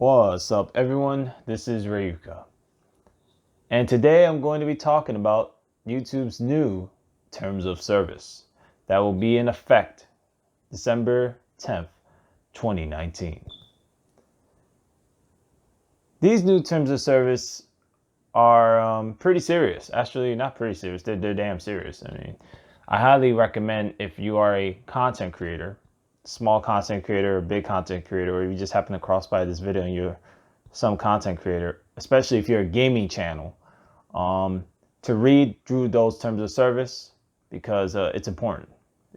What's up, everyone? This is Rayuka. And today I'm going to be talking about YouTube's new terms of service that will be in effect December 10th, 2019. These new terms of service are pretty serious. Actually, not pretty serious, they're damn serious. I highly recommend if you are a content creator, small content creator, or big content creator, or you just happen to cross by this video and you're some content creator, especially if you're a gaming channel, to read through those terms of service because it's important.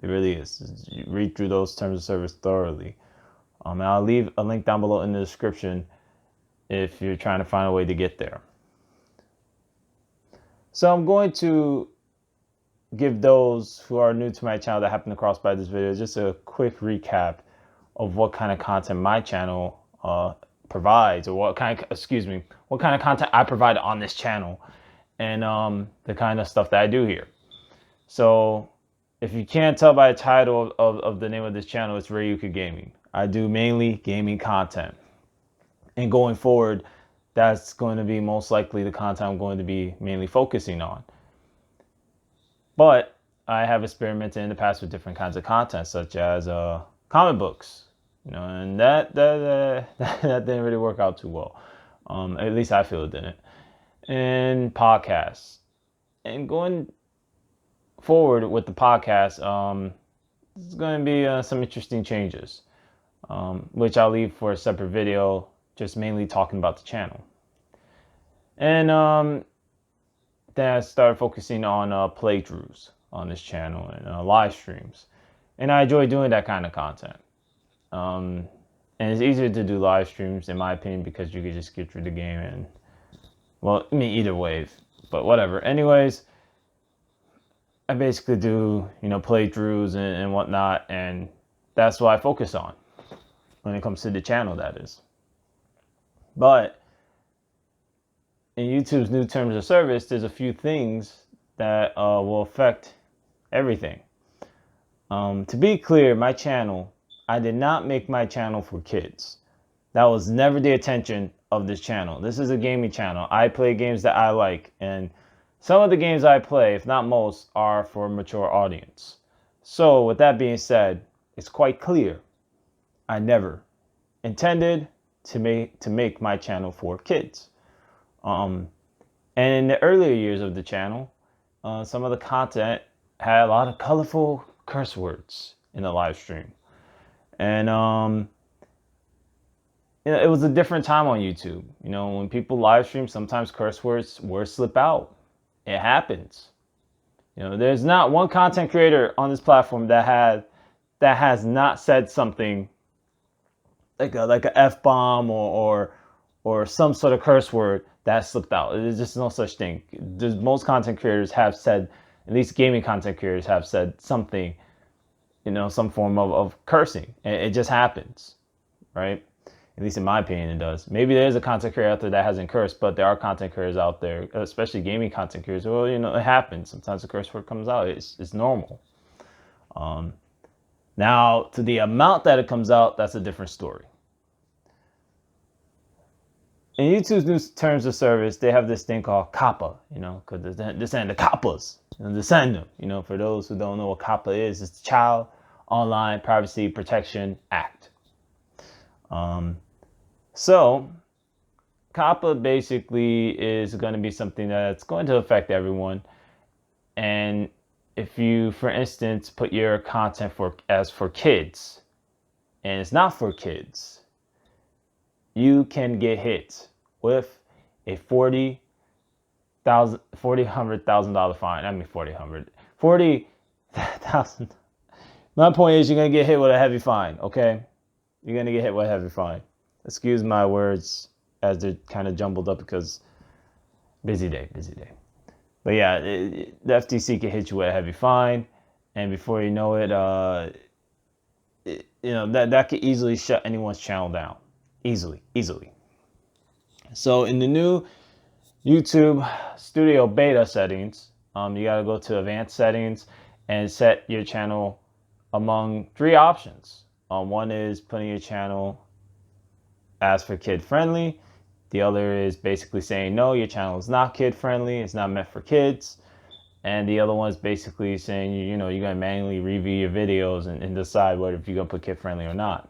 It really is. You read through those terms of service thoroughly. And I'll leave a link down below in the description if you're trying to find a way to get there. So I'm going to give those who are new to my channel that happen to cross by this video just a quick recap of what kind of content my channel provides, or what kind of content I provide on this channel, and the kind of stuff that I do here. So if you can't tell by the title of the name of this channel, it's Rayuka Gaming. I do mainly gaming content, and going forward, that's going to be most likely the content I'm going to be mainly focusing on. But I have experimented in the past with different kinds of content, such as comic books, and that didn't really work out too well. At least I feel it didn't. And podcasts. And going forward with the podcast, there's going to be some interesting changes, which I'll leave for a separate video, just mainly talking about the channel. And then I started focusing on playthroughs on this channel and live streams. And I enjoy doing that kind of content. And it's easier to do live streams, in my opinion, because you can just get through the game and, well, I mean, either way, but whatever. Anyways, I basically do, playthroughs and whatnot, and that's what I focus on when it comes to the channel, that is. But in YouTube's new terms of service, there's a few things that will affect everything. To be clear, my channel, I did not make my channel for kids. That was never the intention of this channel. This is a gaming channel. I play games that I like, and some of the games I play, if not most, are for a mature audience. So with that being said, it's quite clear I never intended to make my channel for kids. And in the earlier years of the channel, some of the content had a lot of colorful curse words in the live stream. And it was a different time on YouTube. When people live stream, sometimes curse words slip out. It happens. There's not one content creator on this platform that has not said something like a F-bomb or some sort of curse word that slipped out. There's just no such thing. Most content creators have said, at least gaming content creators have said something, some form of cursing. It just happens, right? At least in my opinion, it does. Maybe there's a content creator out there that hasn't cursed, but there are content creators out there, especially gaming content creators. Well, it happens. Sometimes the curse word comes out. It's normal. Now, to the amount that it comes out, that's a different story. In YouTube's new terms of service, they have this thing called Coppa, because they're saying the Coppas, they're saying them. For those who don't know what Coppa is, it's the Child Online Privacy Protection Act. So Coppa basically is going to be something that's going to affect everyone. And if you, for instance, put your content as for kids, and it's not for kids, you can get hit with a $40,000 fine. I mean, $40,000. My point is, you're gonna get hit with a heavy fine. Okay, you're gonna get hit with a heavy fine. Excuse my words as they're kind of jumbled up because busy day. But yeah, the FTC can hit you with a heavy fine, and before you know it, that could easily shut anyone's channel down. Easily. So in the new YouTube Studio Beta settings, you got to go to Advanced Settings and set your channel among 3 options. One is putting your channel ask for kid friendly. The other is basically saying, no, your channel is not kid friendly. It's not meant for kids. And the other one is basically saying, you're going to manually review your videos and decide whether if you're going to put kid friendly or not.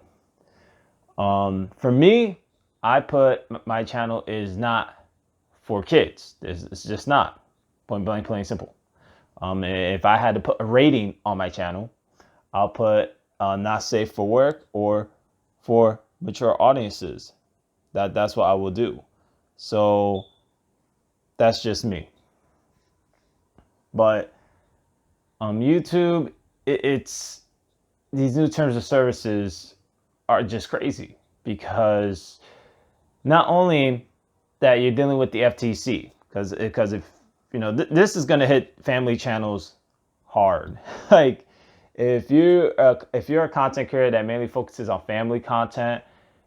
For me, I put my channel is not for kids. It's just not. Point blank, plain simple. If I had to put a rating on my channel, I'll put not safe for work or for mature audiences. That's what I will do. So that's just me. But YouTube, it's these new terms of services are just crazy, because not only that you're dealing with the FTC, because if this is going to hit family channels hard. Like if you're a content creator that mainly focuses on family content,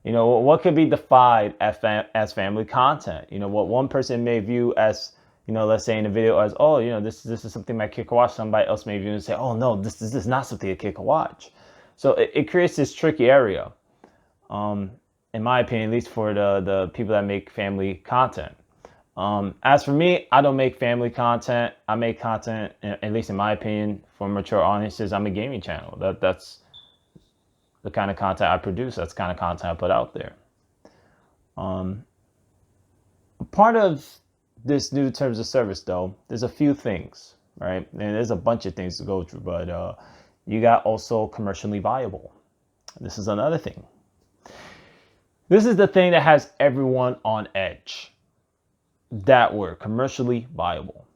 what could be defined as family content? What one person may view as, let's say in a video as, oh, this is something my kid can watch. Somebody else may view and say, oh no, this is not something a kid can watch. So it creates this tricky area, in my opinion, at least for the people that make family content. As for me, I don't make family content. I make content, at least in my opinion, for mature audiences. I'm a gaming channel. That's the kind of content I produce. That's the kind of content I put out there. Part of this new terms of service, though, there's a few things, right? And there's a bunch of things to go through, but you got also commercially viable. This is another thing. This is the thing that has everyone on edge. That word, commercially viable.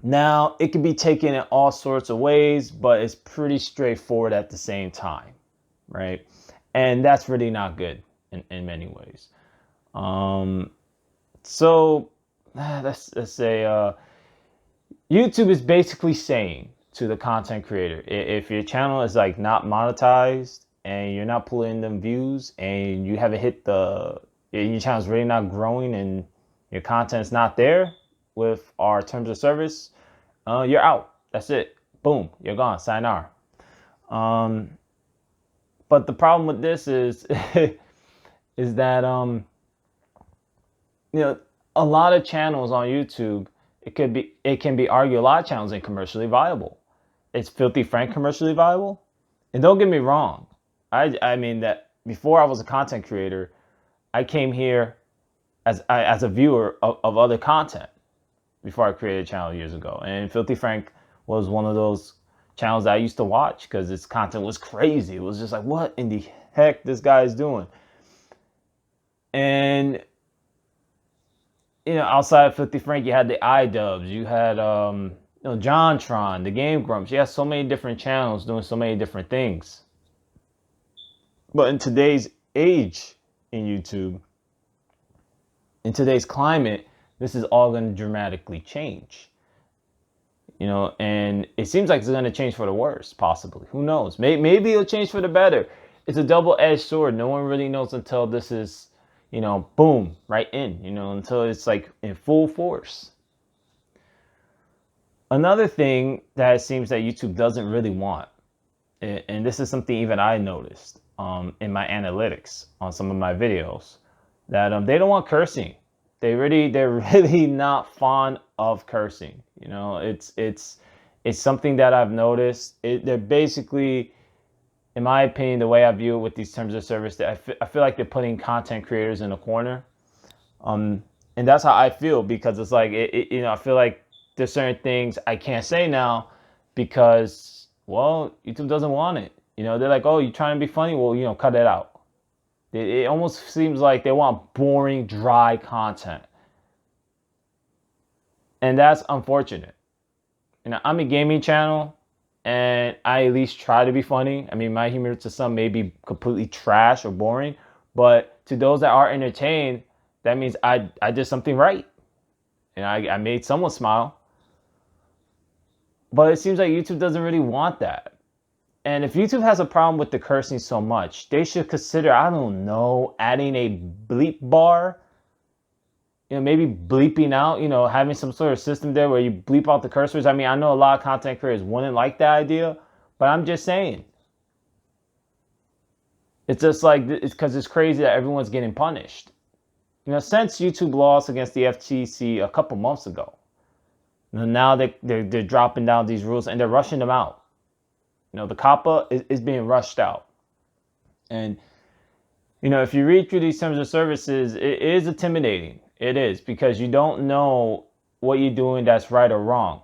Now, it can be taken in all sorts of ways, but it's pretty straightforward at the same time, right? And that's really not good in many ways. So let's say YouTube is basically saying to the content creator, if your channel is like not monetized and you're not pulling them views and you haven't hit your channel's really not growing and your content's not there with our terms of service, you're out. That's it. Boom, you're gone. Sayonara. But the problem with this is is that a lot of channels on YouTube, it can be argued a lot of channels ain't commercially viable. Is Filthy Frank commercially viable? And don't get me wrong, I mean that before I was a content creator, I came here as a viewer of other content before I created a channel years ago. And Filthy Frank was one of those channels that I used to watch because its content was crazy. It was just like, what in the heck this guy is doing? And outside of Filthy Frank, you had the iDubbbz, you had JonTron, the Game Grumps. You had so many different channels doing so many different things. But in today's age in YouTube, in today's climate, this is all going to dramatically change. And it seems like it's going to change for the worse, possibly. Who knows? Maybe it'll change for the better. It's a double-edged sword. No one really knows until this is, boom, right in, until it's like in full force. Another thing that it seems that YouTube doesn't really want, and this is something even I noticed in my analytics on some of my videos, that they don't want cursing. They're really not fond of cursing. It's something that I've noticed. They're basically, in my opinion, the way I view it with these terms of service, that I feel like they're putting content creators in a corner. And that's how I feel, because it's like, I feel like there's certain things I can't say now because, well, YouTube doesn't want it. They're like, oh, you're trying to be funny? Well, cut it out. It almost seems like they want boring, dry content. And that's unfortunate. I'm a gaming channel, and I at least try to be funny. I mean, my humor to some may be completely trash or boring, but to those that are entertained, that means I did something right. And I made someone smile. But it seems like YouTube doesn't really want that. And if YouTube has a problem with the cursing so much, they should consider, I don't know, adding a bleep bar. Maybe bleeping out, having some sort of system there where you bleep out the curse words. I mean, I know a lot of content creators wouldn't like that idea, but I'm just saying. It's just like, it's because it's crazy that everyone's getting punished. Since YouTube lost against the FTC a couple months ago, now they're dropping down these rules and they're rushing them out. The Coppa is being rushed out. And, if you read through these terms of services, it is intimidating. It is, because you don't know what you're doing that's right or wrong.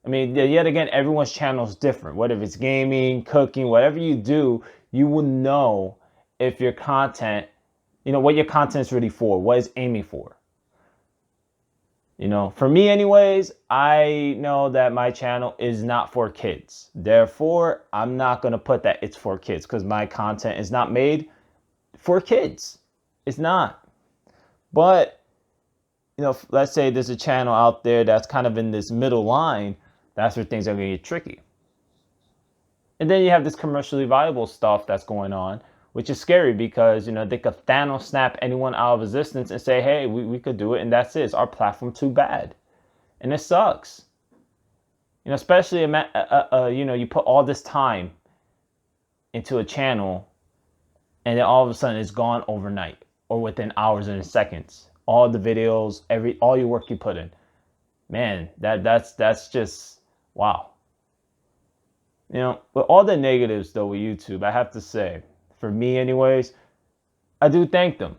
I mean, yet again, everyone's channel is different. Whether it's gaming, cooking, whatever you do, you will know if your content, what your content is really for, what it's aiming for. For me anyways, I know that my channel is not for kids. Therefore, I'm not going to put that it's for kids, because my content is not made for kids. It's not. But, let's say there's a channel out there that's kind of in this middle line. That's where things are going to get tricky. And then you have this commercially viable stuff that's going on, which is scary, because, they could Thanos snap anyone out of existence and say, hey, we could do it, and that's it. Is our platform too bad? And it sucks. Especially, you put all this time into a channel, and then all of a sudden it's gone overnight or within hours and seconds. All the videos, all your work you put in. Man, that's just, wow. With all the negatives, though, with YouTube, I have to say, for me anyways, I do thank them.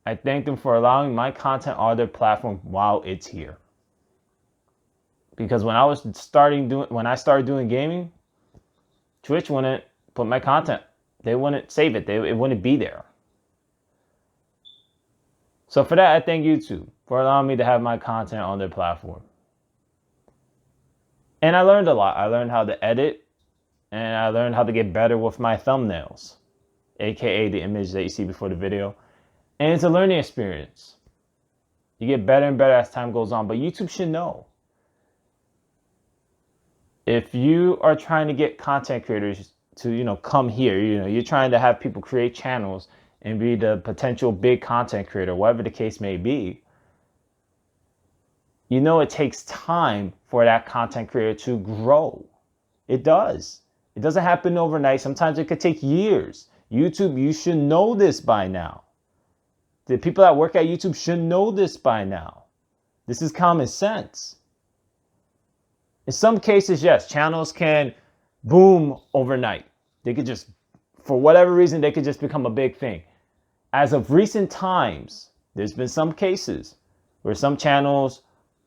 I thank them for allowing my content on their platform while it's here. Because when I started doing gaming, Twitch wouldn't put my content. They wouldn't save it. It wouldn't be there. So for that, I thank YouTube for allowing me to have my content on their platform. And I learned a lot. I learned how to edit, and I learned how to get better with my thumbnails, aka the image that you see before the video. And it's a learning experience. You get better and better as time goes on, but YouTube should know. If you are trying to get content creators to, come here, you're trying to have people create channels and be the potential big content creator, whatever the case may be, it takes time for that content creator to grow. It does. It doesn't happen overnight. Sometimes it could take years. YouTube, you should know this by now. The people that work at YouTube should know this by now. This is common sense. In some cases, yes, channels can boom overnight. They could just, for whatever reason, they could just become a big thing. As of recent times, there's been some cases where some channels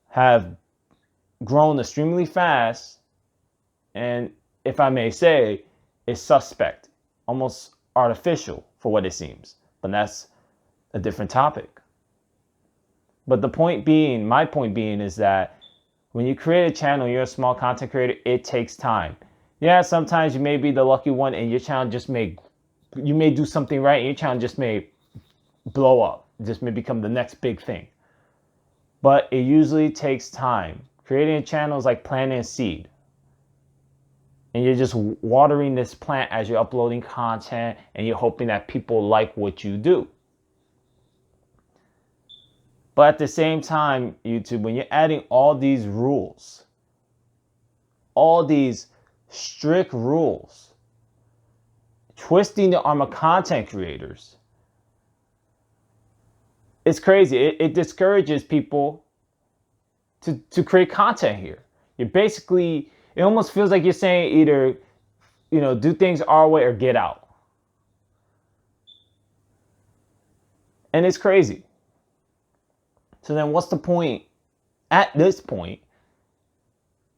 have grown extremely fast, and if I may say, it's suspect, almost artificial for what it seems. But that's a different topic. But my point being is that when you create a channel, you're a small content creator, it takes time. Yeah, sometimes you may be the lucky one and your channel you may do something right and your channel just may blow up. It just may become the next big thing. But it usually takes time. Creating a channel is like planting a seed. And you're just watering this plant as you're uploading content, and you're hoping that people like what you do. But at the same time, YouTube, when you're adding all these rules, all these strict rules, twisting the arm of content creators, it's crazy. It discourages people to create content here. You're basically, it almost feels like you're saying either, do things our way or get out. And it's crazy. So then what's the point at this point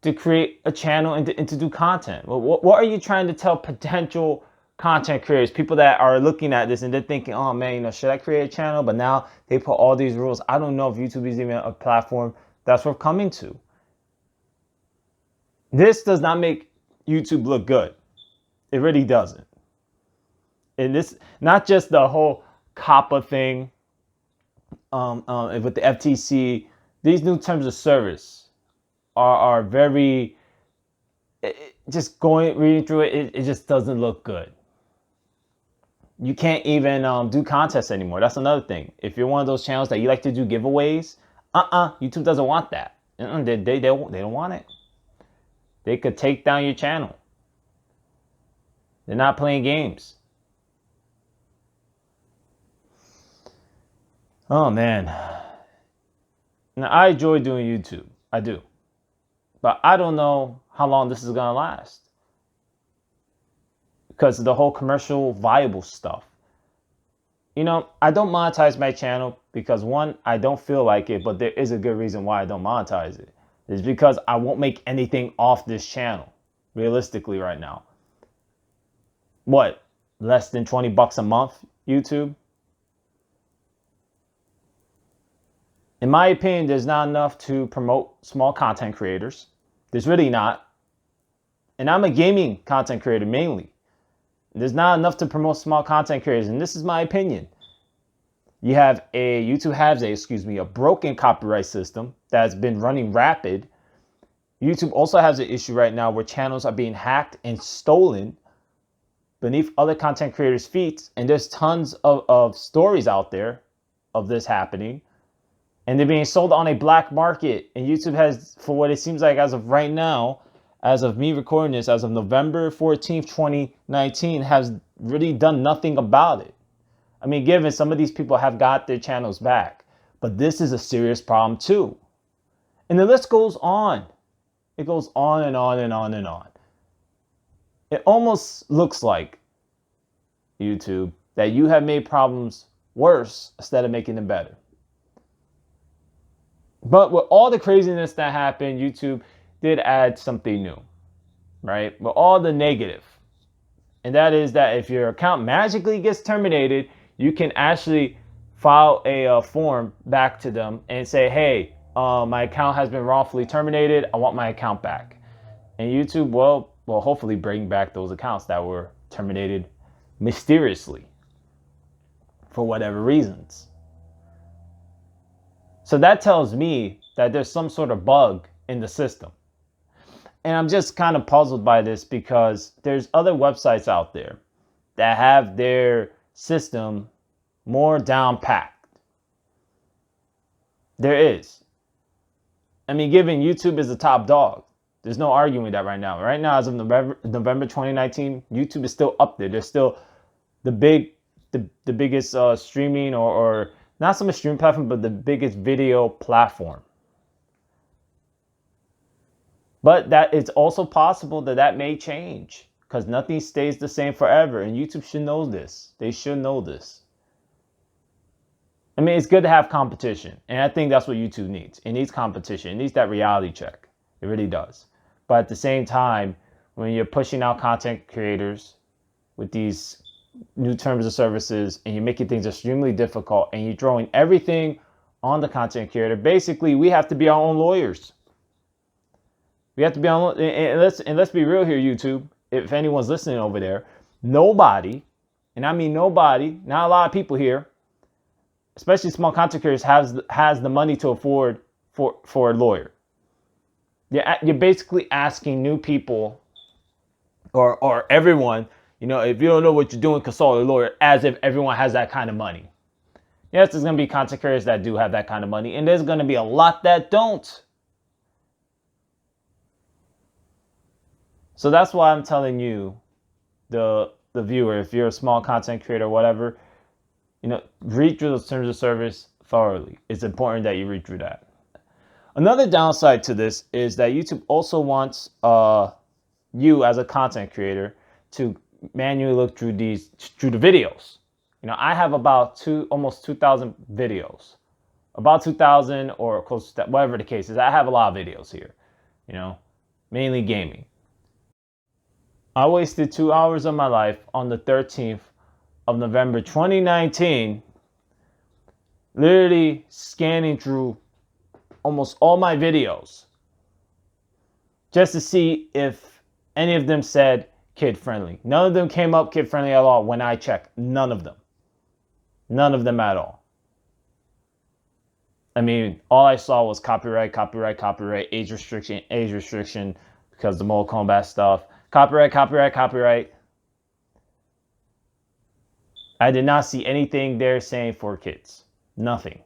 to create a channel and to do content? Well, what are you trying to tell potential content creators, people that are looking at this and they're thinking, oh man, should I create a channel? But now they put all these rules. I don't know if YouTube is even a platform that's worth coming to. This does not make YouTube look good. It really doesn't. And this, not just the whole Coppa thing with the FTC, these new terms of service are very, reading through it, it just doesn't look good. You can't even do contests anymore. That's another thing. If you're one of those channels that you like to do giveaways, YouTube doesn't want that. They don't want it. They could take down your channel. They're not playing games. Oh man. Now I enjoy doing YouTube. I do. But I don't know how long this is gonna last. Because of the whole commercial viable stuff. I don't monetize my channel because one, I don't feel like it, but there is a good reason why I don't monetize it. It's because I won't make anything off this channel, realistically, right now. What? Less than $20 a month, YouTube? In my opinion, there's not enough to promote small content creators. There's really not. And I'm a gaming content creator mainly. There's not enough to promote small content creators, and this is my opinion. YouTube has a broken copyright system that's been running rapid. YouTube also has an issue right now where channels are being hacked and stolen beneath other content creators' feet, and there's tons of stories out there of this happening, and they're being sold on a black market. And YouTube has, for what it seems like as of right now, as of me recording this, as of November 14th, 2019, has really done nothing about it. I mean, given some of these people have got their channels back, but this is a serious problem too. And the list goes on. It goes on and on and on and on. It almost looks like, YouTube, that you have made problems worse instead of making them better. But with all the craziness that happened, YouTube did add something new, right? With all the negative. And that is that if your account magically gets terminated, you can actually file a form back to them and say, hey, my account has been wrongfully terminated. I want my account back. And YouTube will hopefully bring back those accounts that were terminated mysteriously for whatever reasons. So that tells me that there's some sort of bug in the system. And I'm just kind of puzzled by this because there's other websites out there that have their system more down packed. There is. I mean, given YouTube is the top dog, there's no arguing that right now. Right now, as of November 2019, YouTube is still up there. They're still the biggest streaming or not so much streaming platform, but the biggest video platform. But that it's also possible that may change because nothing stays the same forever. And YouTube should know this. They should know this. I mean, it's good to have competition. And I think that's what YouTube needs. It needs competition. It needs that reality check. It really does. But at the same time, when you're pushing out content creators with these new terms of services and you're making things extremely difficult and you're throwing everything on the content creator, basically we have to be our own lawyers. We have to be on, and let's be real here, YouTube. If anyone's listening over there, nobody, and I mean nobody, not a lot of people here, especially small content creators, has the money to afford for a lawyer. You're basically asking new people or everyone, if you don't know what you're doing, consult a lawyer, as if everyone has that kind of money. Yes, there's going to be content creators that do have that kind of money, and there's going to be a lot that don't. So that's why I'm telling you, the viewer, if you're a small content creator or whatever, read through those terms of service thoroughly. It's important that you read through that. Another downside to this is that YouTube also wants you as a content creator to manually look through the videos. I have about almost 2,000 videos, about 2,000 or close to that, whatever the case is. I have a lot of videos here, mainly gaming. I wasted 2 hours of my life on the 13th of November 2019, literally scanning through almost all my videos just to see if any of them said kid friendly. None of them came up kid friendly at all when I checked. None of them. None of them at all. I mean, all I saw was copyright, age restriction because the Mortal Kombat stuff. Copyright. I did not see anything there saying for kids. Nothing.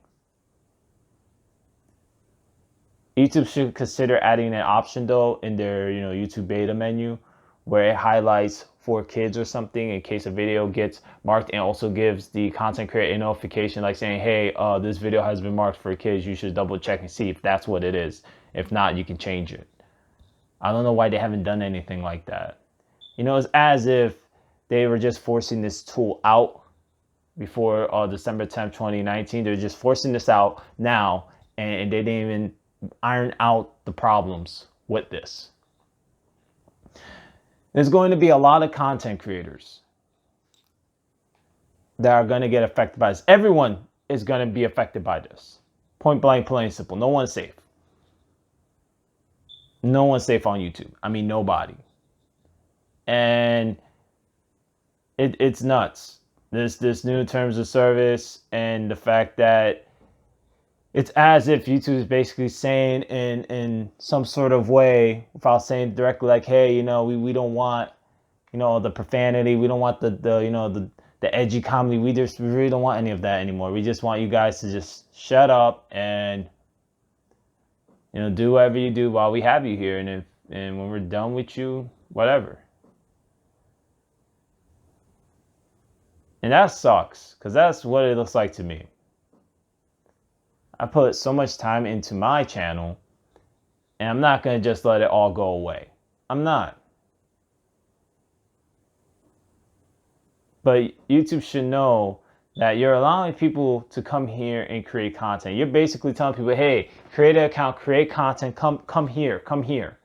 YouTube should consider adding an option though in their, YouTube beta menu where it highlights for kids or something in case a video gets marked, and also gives the content creator a notification like saying, hey, this video has been marked for kids. You should double check and see if that's what it is. If not, you can change it. I don't know why they haven't done anything like that. It's as if they were just forcing this tool out before December 10th, 2019. They're just forcing this out now, and they didn't even iron out the problems with this. There's going to be a lot of content creators that are going to get affected by this. Everyone is going to be affected by this. Point blank, plain simple. No one's safe. No one's safe on YouTube. I mean, nobody. And it's nuts. This new terms of service, and the fact that it's as if YouTube is basically saying in some sort of way, without saying directly, like, hey, we don't want, the profanity. We don't want the edgy comedy. We really don't want any of that anymore. We just want you guys to just shut up and, do whatever you do while we have you here. And when we're done with you, whatever. And that sucks, because that's what it looks like to me. I put so much time into my channel, and I'm not going to just let it all go away. I'm not. But YouTube should know that you're allowing people to come here and create content. You're basically telling people, hey, create an account, create content, come here.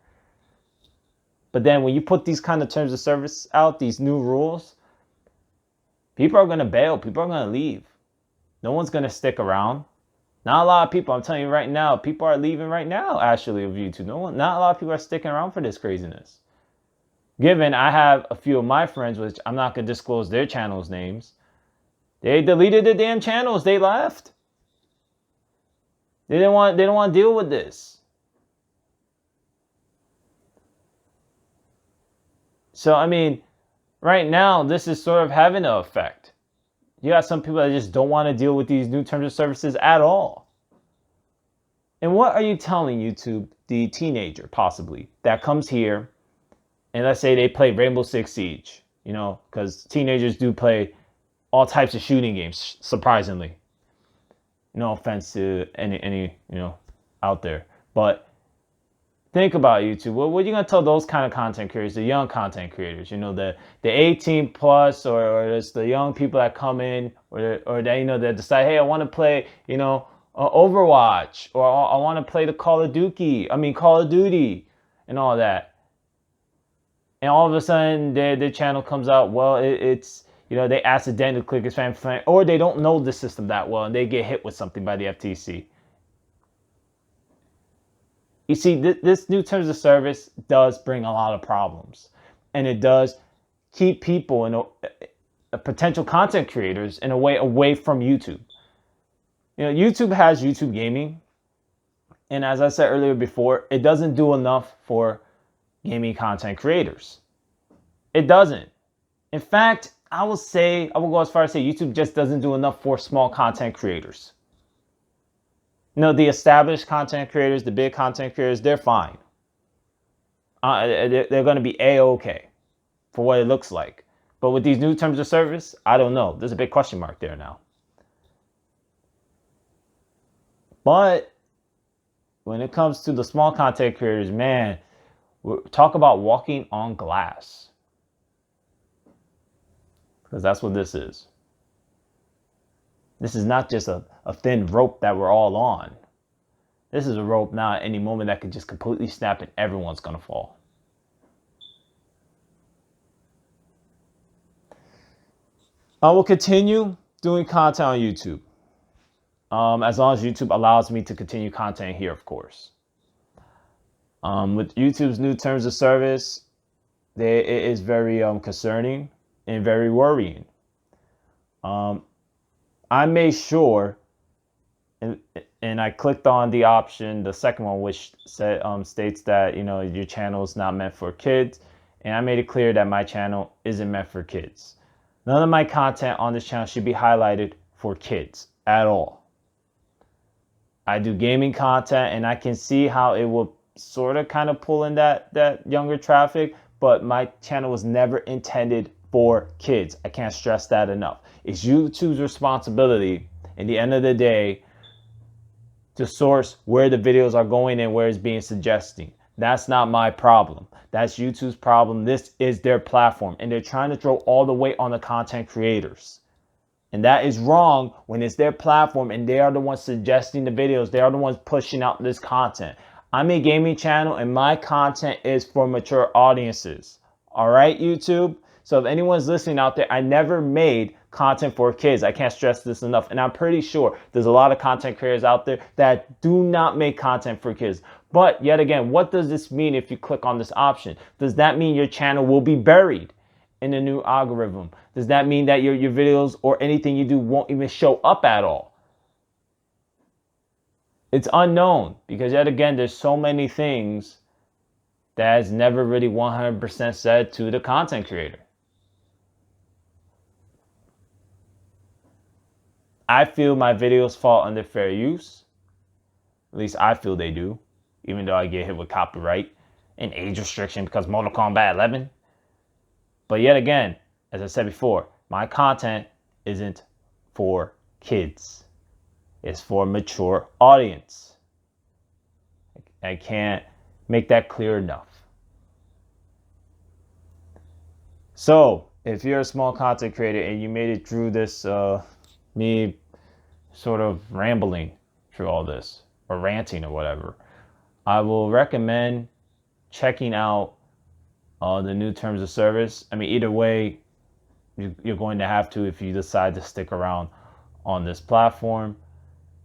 But then when you put these kind of terms of service out, these new rules, people are going to bail. People are going to leave. No one's going to stick around. Not a lot of people. I'm telling you right now, people are leaving right now, actually, of YouTube. Not a lot of people are sticking around for this craziness. Given I have a few of my friends, which I'm not going to disclose their channels' names, they deleted their damn channels. They left. They don't want to deal with this. So, I mean, right now, this is sort of having an effect. You got some people that just don't want to deal with these new terms of services at all. And what are you telling YouTube, the teenager, possibly, that comes here, and let's say they play Rainbow Six Siege, because teenagers do play all types of shooting games, surprisingly. No offense to any out there. But think about YouTube. What are you going to tell those kind of content creators, the young content creators, the 18 plus, or it's the young people that come in, or they, that decide, hey, I want to play, Overwatch, or I want to play the Call of Duty, and all that. And all of a sudden, their channel comes out, well, it's, they accidentally click a spam flag, or they don't know the system that well, and they get hit with something by the FTC. You see, this new terms of service does bring a lot of problems, and it does keep people, potential content creators, in a way away from YouTube. YouTube has YouTube Gaming, and as I said earlier before, it doesn't do enough for gaming content creators. It doesn't. In fact, I will go as far as say YouTube just doesn't do enough for small content creators. The established content creators, the big content creators, they're fine. They're going to be A-okay for what it looks like. But with these new terms of service, I don't know. There's a big question mark there now. But when it comes to the small content creators, man, talk about walking on glass. Because that's what this is. This is not just a thin rope that we're all on. This is a rope now at any moment that could just completely snap and everyone's going to fall. I will continue doing content on YouTube. As long as YouTube allows me to continue content here, of course. With YouTube's new terms of service, it is very concerning and very worrying. I made sure, and I clicked on the option, the second one, which states that your channel is not meant for kids, and I made it clear that my channel isn't meant for kids. None of my content on this channel should be highlighted for kids at all. I do gaming content, and I can see how it will sort of kind of pull in that younger traffic, but my channel was never intended for kids. I can't stress that enough. It's YouTube's responsibility in the end of the day to source where the videos are going and where it's being suggesting. That's not my problem. That's YouTube's problem. This is their platform, and they're trying to throw all the weight on the content creators. And that is wrong when it's their platform and they are the ones suggesting the videos. They are the ones pushing out this content. I'm a gaming channel and my content is for mature audiences. All right, YouTube? So if anyone's listening out there, I never made content for kids. I can't stress this enough. And I'm pretty sure there's a lot of content creators out there that do not make content for kids. But yet again, what does this mean if you click on this option? Does that mean your channel will be buried in the new algorithm? Does that mean that your videos or anything you do won't even show up at all? It's unknown, because yet again, there's so many things that is never really 100% said to the content creator. I feel my videos fall under fair use. At least I feel they do, even though I get hit with copyright and age restriction because Mortal Kombat 11. But yet again, as I said before, my content isn't for kids. It's for a mature audience. I can't make that clear enough. So, if you're a small content creator and you made it through this, me sort of rambling through all this, or ranting or whatever, I will recommend checking out the new terms of service. I mean, either way, you're going to have to if you decide to stick around on this platform,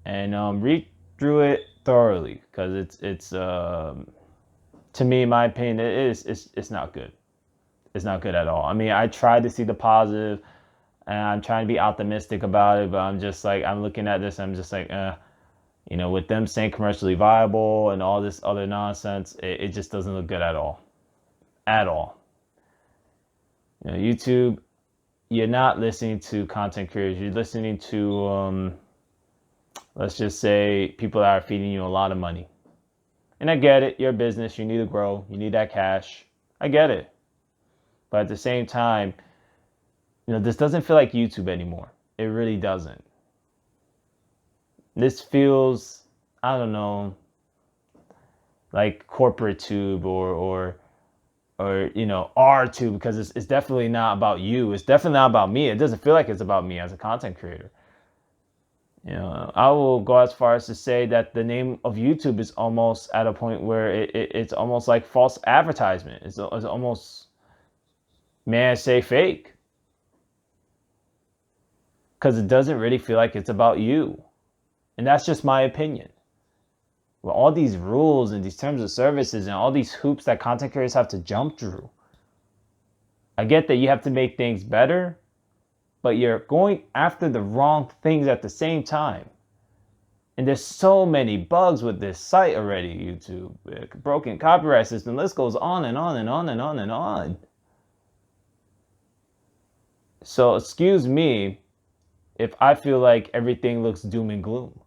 and read through it thoroughly, because it's to me, in my opinion, it's not good. It's not good at all. I mean, I tried to see the positive, and I'm trying to be optimistic about it, but I'm just like, I'm looking at this, I'm just like, you know, with them saying commercially viable and all this other nonsense, it just doesn't look good at all. At all. You know, YouTube, you're not listening to content creators. You're listening to, let's just say, people that are feeding you a lot of money. And I get it. You're a business. You need to grow. You need that cash. I get it. But at the same time, you know, this doesn't feel like YouTube anymore. It really doesn't. This feels, I don't know, like corporate tube or you know, R tube, because it's definitely not about you. It's definitely not about me. It doesn't feel like it's about me as a content creator. You know, I will go as far as to say that the name of YouTube is almost at a point where it's almost like false advertisement. It's almost, may I say, fake. Because it doesn't really feel like it's about you. And that's just my opinion. With all these rules and these terms of services and all these hoops that content creators have to jump through, I get that you have to make things better, but you're going after the wrong things at the same time. And there's so many bugs with this site already, YouTube. Broken copyright system, list goes on and on and on and on and on. So excuse me if I feel like everything looks doom and gloom.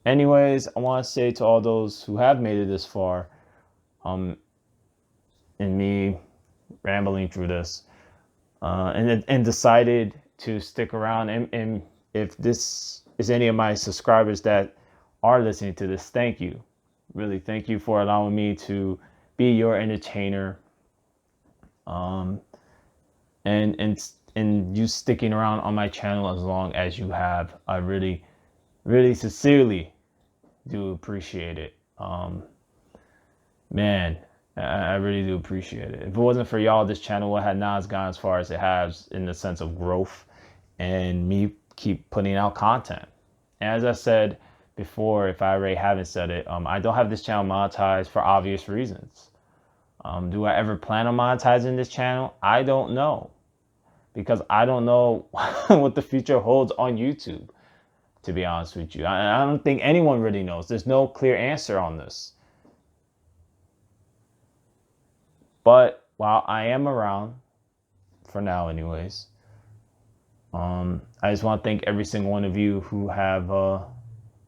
Anyways, I want to say to all those who have made it this far, and me rambling through this, and decided to stick around, and if this is any of my subscribers that are listening to this, thank you. Really, thank you for allowing me to be your entertainer. And you sticking around on my channel as long as you have. I really, really sincerely do appreciate it. Man, I really do appreciate it. If it wasn't for y'all, this channel would have not gone as far as it has in the sense of growth and me keep putting out content. And as I said before, if I already haven't said it, I don't have this channel monetized for obvious reasons. Do I ever plan on monetizing this channel? I don't know, because I don't know what the future holds on YouTube, to be honest with you. I don't think anyone really knows. There's no clear answer on this. But while I am around, for now anyways, I just want to thank every single one of you who have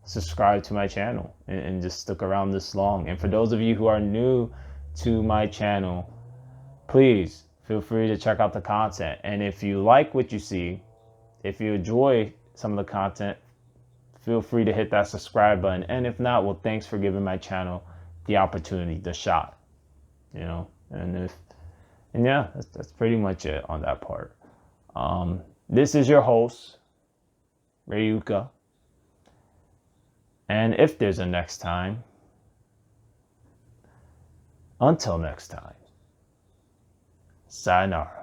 subscribe to my channel and just stuck around this long. And for those of you who are new to my channel, please feel free to check out the content. And if you like what you see, if you enjoy some of the content, feel free to hit that subscribe button. And if not, well, thanks for giving my channel the opportunity, the shot, you know. And yeah, that's pretty much it on that part. This is your host, Rayuka. And if there's a next time, until next time, sayonara.